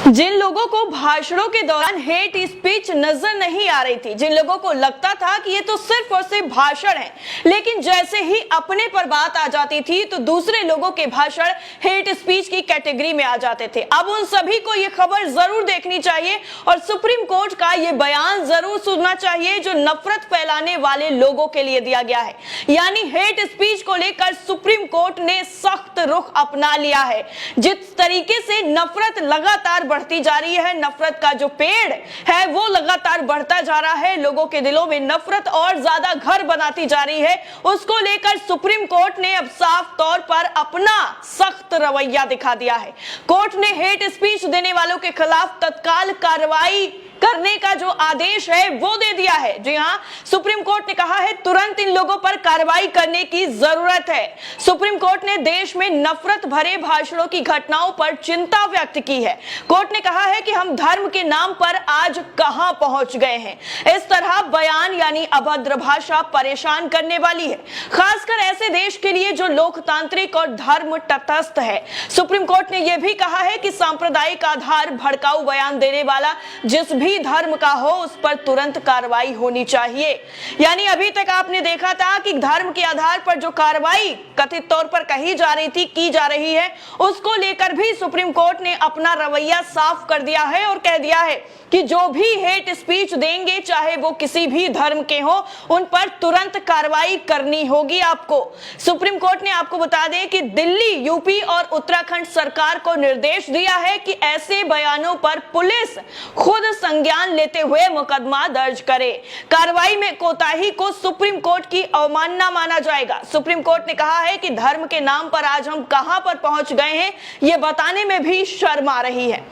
जिन लोगों को भाषणों के दौरान हेट स्पीच नजर नहीं आ रही थी, जिन लोगों को लगता था कि ये तो सिर्फ और सिर्फ भाषण है, लेकिन जैसे ही अपने पर बात आ जाती थी तो दूसरे लोगों के भाषण हेट स्पीच की कैटेगरी में आ जाते थे। अब उन सभी को ये खबर जरूर देखनी चाहिए और सुप्रीम कोर्ट का ये बयान जरूर सुनना चाहिए जो नफरत फैलाने वाले लोगों के लिए दिया गया है। यानी हेट स्पीच को लेकर सुप्रीम कोर्ट ने सख्त रुख अपना लिया है। जिस तरीके से नफरत लगातार बढ़ती जा रही है, नफरत का जो पेड़ है वो लगातार बढ़ता जा रहा है, लोगों के दिलों में नफरत और ज्यादा घर बनाती जा रही है, उसको लेकर सुप्रीम कोर्ट ने अब साफ तौर पर अपना सख्त रवैया दिखा दिया है। कोर्ट ने हेट स्पीच देने वालों के खिलाफ तत्काल कार्रवाई करने का जो आदेश है वो दे दिया है। जी हां, सुप्रीम कोर्ट ने कहा है तुरंत इन लोगों पर कार्रवाई करने की जरूरत है। सुप्रीम कोर्ट ने देश में नफरत भरे भाषणों की घटनाओं पर चिंता व्यक्त की है। कोर्ट ने कहा है कि हम धर्म के नाम पर आज कहां पहुंच गए हैं। इस तरह बयान यानी अभद्र भाषा परेशान करने वाली है, खासकर ऐसे देश के लिए जो लोकतांत्रिक और धर्म तटस्थ है। सुप्रीम कोर्ट ने यह भी कहा है कि सांप्रदायिक आधार भड़काऊ बयान देने वाला जिस भी धर्म का हो उस पर तुरंत कार्रवाई होनी चाहिए। यानी अभी तक आपने देखा था कि धर्म के आधार पर जो कार्रवाई कथित तौर पर कही जा रही थी, की जा रही है, उसको लेकर भी सुप्रीम कोर्ट ने अपना रवैया साफ कर दिया है और कह दिया है कि जो भी हेट स्पीच देंगे चाहे वो किसी भी धर्म के हो, उन पर तुरंत कार्रवाई करनी होगी आपको। सुप्रीम कोर्ट ने आपको बता दें कि दिल्ली, यूपी और उत्तराखंड सरकार को निर्देश दिया है कि ऐसे बयानों पर पुलिस खुद संज्ञान लेते हुए मुकदमा दर्ज करे। कार्रवाई में कोताही को सुप्रीम कोर्ट की अवमानना माना जाएगा। सुप्रीम कोर्ट ने कहा है कि धर्म के नाम पर आज हम कहां पर पहुंच गए हैं ये बताने में भी शर्म आ रही है।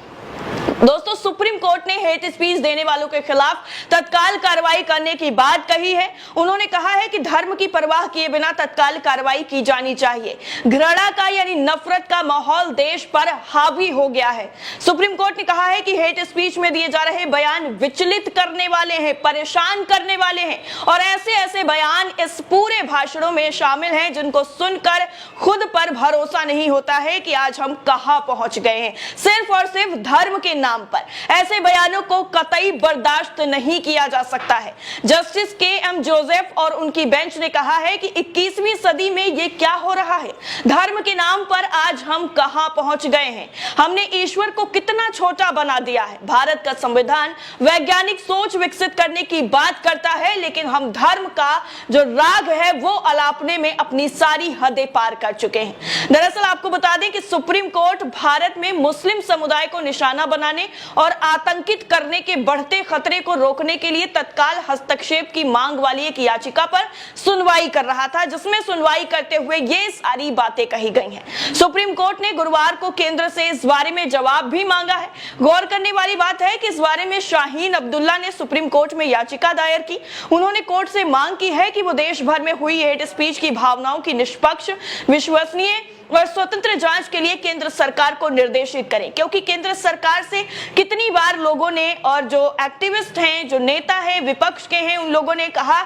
दोस्तों, सुप्रीम कोर्ट ने हेट स्पीच देने वालों के खिलाफ तत्काल कार्रवाई करने की बात कही है। उन्होंने कहा है कि धर्म की परवाह किए बिना तत्काल कार्रवाई की जानी चाहिए। घृणा का यानी नफरत का माहौल देश पर हावी हो गया है। सुप्रीम कोर्ट ने कहा है कि हेट स्पीच में दिए जा रहे बयान विचलित करने वाले हैं, परेशान करने वाले हैं और ऐसे बयान इस पूरे भाषणों में शामिल हैं जिनको सुनकर खुद पर भरोसा नहीं होता है कि आज हम कहां पहुंच गए हैं। सिर्फ और सिर्फ धर्म के नाम पर ऐसे बयानों को कतई बर्दाश्त नहीं किया जा सकता है। Justice KM. जोसेफ और उनकी बेंच ने कहा है कि 21वीं सदी में ये क्या हो रहा है। धर्म के नाम पर आज हम कहां पहुंच गए हैं। हमने ईश्वर को कितना छोटा बना दिया है। भारत का संविधान वैज्ञानिक सोच विकसित करने की बात करता है, लेकिन हम धर्म का जो राग है वो अलापने में अपनी सारी हदें पार कर चुके हैं। दरअसल आपको बता दें कि सुप्रीम कोर्ट भारत में मुस्लिम समुदाय को निशाना बनाने और आतंकित करने के बढ़ते खतरे को रोकने के लिए तत्काल हस्तक्षेप की मांग वाली एक याचिका पर सुनवाई कर रहा था, जिसमें सुनवाई करते हुए ये सारी बातें कही गई हैं। सुप्रीम कोर्ट ने गुरुवार को केंद्र से इस बारे में जवाब भी मांगा है। गौर करने वाली बात है कि इस बारे में शाहीन अब्दुल्ला ने सुप्रीम कोर्ट में याचिका दायर की। उन्होंने कोर्ट से मांग की है कि वो देश भर में हुई हेट स्पीच की भावनाओं की निष्पक्ष, विश्वसनीय और स्वतंत्र जांच के लिए केंद्र सरकार को निर्देशित करें, क्योंकि केंद्र सरकार से कितनी बार लोगों ने और जो एक्टिविस्ट हैं, जो नेता हैं, विपक्ष के हैं, उन लोगों ने कहा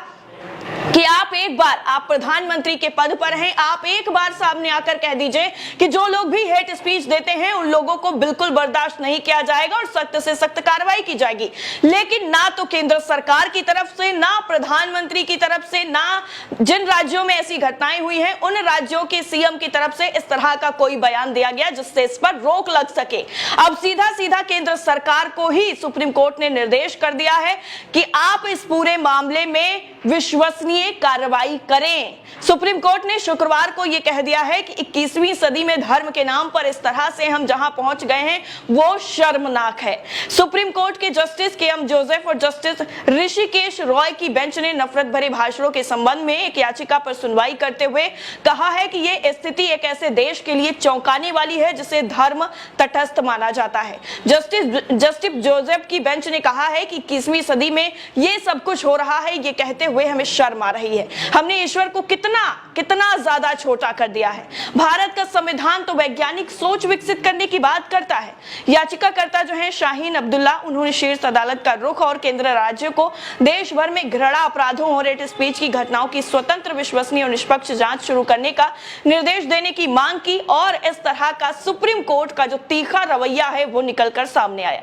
कि आप प्रधानमंत्री के पद पर हैं, आप एक बार सामने आकर कह दीजिए कि जो लोग भी हेट स्पीच देते हैं उन लोगों को बिल्कुल बर्दाश्त नहीं किया जाएगा और सख्त से सख्त कार्रवाई की जाएगी। लेकिन ना तो केंद्र सरकार की तरफ से, ना प्रधानमंत्री की तरफ से, ना जिन राज्यों में ऐसी घटनाएं हुई हैं उन राज्यों के सीएम की तरफ से इस तरह का कोई बयान दिया गया जिससे इस पर रोक लग सके। अब सीधा सीधा केंद्र सरकार को ही सुप्रीम कोर्ट ने निर्देश कर दिया है कि आप इस पूरे मामले में विश्वसनीय कार्रवाई करें। सुप्रीम कोर्ट ने शुक्रवार को यह कह दिया है कि 21वीं सदी में धर्म के नाम पर इस तरह से हम जहां पहुंच गए हैं वो शर्मनाक है। सुप्रीम कोर्ट के जस्टिस के.एम. जोसेफ और जस्टिस ऋषिकेश रॉय की बेंच ने नफरत भरे भाषणों के संबंध में एक याचिका पर सुनवाई करते हुए कहा है कि यह स्थिति एक ऐसे देश के लिए चौंकाने वाली है जिसे धर्म तटस्थ माना जाता है। जस्टिस जोसेफ की बेंच ने कहा है कि 21वीं सदी में यह सब कुछ हो रहा है, ये कहते हुए हमें शर्म आ रही है। हमने ईश्वर को कितना कितना ज्यादा छोटा कर दिया है। भारत का संविधान तो वैज्ञानिक सोच विकसित करने की बात करता है। याचिकाकर्ता जो है शाहीन अब्दुल्ला, उन्होंने शीर्ष अदालत का रुख और केंद्र राज्य को देश भर में घृणा अपराधों और हेट स्पीच की घटनाओं की स्वतंत्र, विश्वसनीय और निष्पक्ष जांच शुरू करने का निर्देश देने की मांग की और इस तरह का सुप्रीम कोर्ट का जो तीखा रवैया है वो निकलकर सामने आया।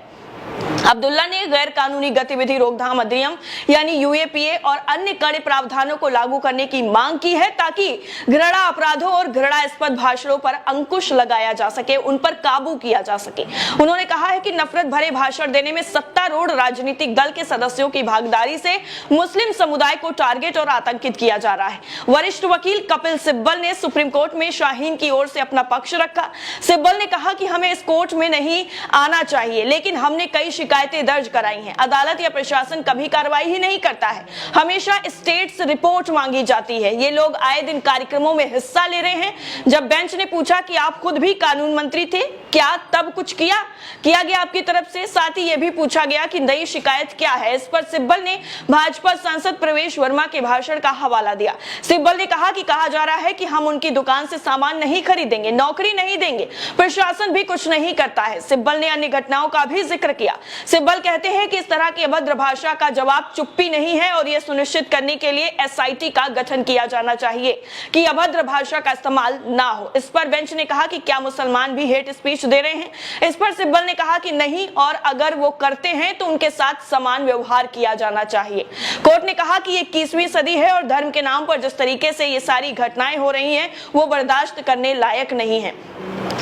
अब्दुल्ला ने गैर कानूनी गतिविधि रोकथाम अधिनियम यानी यूएपीए और अन्य कड़े प्रावधानों को लागू करने की मांग की है ताकि घृणा अपराधों और घृणास्पद भाषणों पर अंकुश लगाया जा सके, उन पर काबू किया जा सके। उन्होंने कहा है कि नफरत भरे भाषण देने में सत्तारूढ़ राजनीतिक दल के सदस्यों की भागीदारी से मुस्लिम समुदाय को टारगेट और आतंकित किया जा रहा है। वरिष्ठ वकील कपिल सिब्बल ने सुप्रीम कोर्ट में शाहीन की ओर से अपना पक्ष रखा। सिब्बल ने कहा कि हमें इस कोर्ट में नहीं आना चाहिए, लेकिन हमने कई शिकायतें दर्ज कराई हैं। अदालत या प्रशासन कभी कार्रवाई ही नहीं करता है, हमेशा स्टेट्स रिपोर्ट मांगी जाती है। ये लोग आए दिन कार्यक्रमों में हिस्सा ले रहे हैं। जब बेंच ने पूछा कि आप खुद भी कानून मंत्री थे, क्या तब कुछ किया गया आपकी तरफ से? साथ ही यह भी पूछा गया कि नई शिकायत क्या है। इस पर सिब्बल ने भाजपा सांसद प्रवेश वर्मा के भाषण का हवाला दिया। सिब्बल ने कहा कि कहा जा रहा है कि हम उनकी दुकान से सामान नहीं खरीदेंगे, नौकरी नहीं देंगे, प्रशासन भी कुछ नहीं करता है। सिब्बल ने अन्य घटनाओं का भी जिक्र किया। सिब्बल कहते हैं कि इस तरह की अभद्र भाषा का जवाब चुप्पी नहीं है और यह सुनिश्चित करने के लिए एसआईटी का गठन किया जाना चाहिए कि अभद्र भाषा का इस्तेमाल ना हो। इस पर बेंच ने कहा कि क्या मुसलमान भी हेट स्पीच दे रहे हैं? इस पर सिब्बल ने कहा कि नहीं, और अगर वो करते हैं तो उनके साथ समान व्यवहार किया जाना चाहिए। कोर्ट ने कहा कि ये 21वीं सदी है और धर्म के नाम पर जिस तरीके से ये सारी घटनाएं हो रही हैं वो बर्दाश्त करने लायक नहीं है।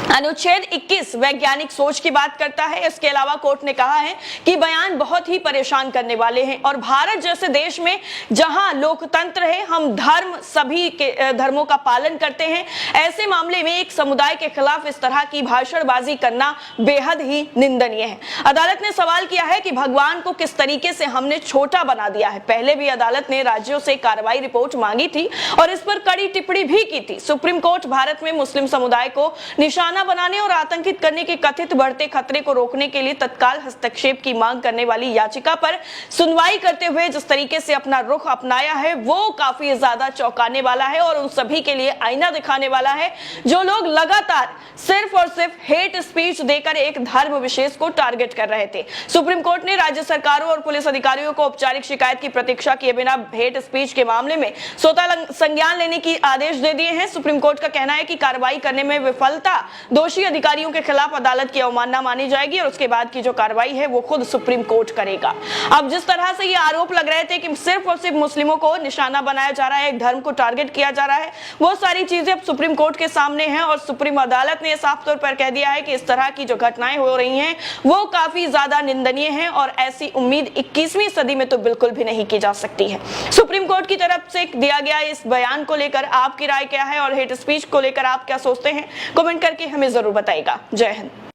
अनुच्छेद 21 वैज्ञानिक सोच की बात करता है। इसके अलावा कोर्ट ने कहा है कि बयान बहुत ही परेशान करने वाले हैं और भारत जैसे देश में जहां लोकतंत्र है, हम सभी के धर्मों का पालन करते हैं, ऐसे मामले में एक समुदाय के खिलाफ इस तरह की भाषणबाजी करना बेहद ही निंदनीय है। अदालत ने सवाल किया है कि भगवान को किस तरीके से हमने छोटा बना दिया है। पहले भी अदालत ने राज्यों से कार्रवाई रिपोर्ट मांगी थी और इस पर कड़ी टिप्पणी भी की थी। सुप्रीम कोर्ट भारत में मुस्लिम समुदाय को निशाना बनाने और आतंकित करने के कथित बढ़ते खतरे को रोकने के लिए तत्काल हस्तक्षेप की मांग करने वाली याचिका पर सुनवाई करते हुए जिस तरीके से अपना रुख अपनाया है वो काफी ज्यादा चौंकाने वाला है और उन सभी के लिए आईना दिखाने वाला है जो लोग लगातार सिर्फ और सिर्फ हेट स्पीच देकर एक धर्म विशेष को टारगेट कर रहे थे। सुप्रीम कोर्ट ने राज्य सरकारों और पुलिस अधिकारियों को औपचारिक शिकायत की प्रतीक्षा किए बिना हेट स्पीच के मामले में स्वतः संज्ञान लेने की आदेश दे दिए हैं। सुप्रीम कोर्ट का कहना है कि कार्रवाई करने में विफलता दोषी अधिकारियों के खिलाफ अदालत की अवमानना मानी जाएगी और उसके बाद की जो कार्रवाई है वो खुद सुप्रीम कोर्ट करेगा। अब जिस तरह से ये आरोप लग रहे थे कि सिर्फ और सिर्फ मुस्लिमों को निशाना बनाया जा रहा है, एक धर्म को टारगेट किया जा रहा है, वो सारी चीजें अब सुप्रीम कोर्ट के सामने हैं और सुप्रीम अदालत ने साफ तौर पर कह दिया है कि इस तरह की जो घटनाएं हो रही हैं वो काफी ज्यादा निंदनीय है और ऐसी उम्मीद 21वीं सदी में तो बिल्कुल भी नहीं की जा सकती है। सुप्रीम कोर्ट की तरफ से दिया गया इस बयान को लेकर आपकी राय क्या है और हेट स्पीच को लेकर आप क्या सोचते हैं? कमेंट करके हमें जरूर बताइएगा। जय हिंद।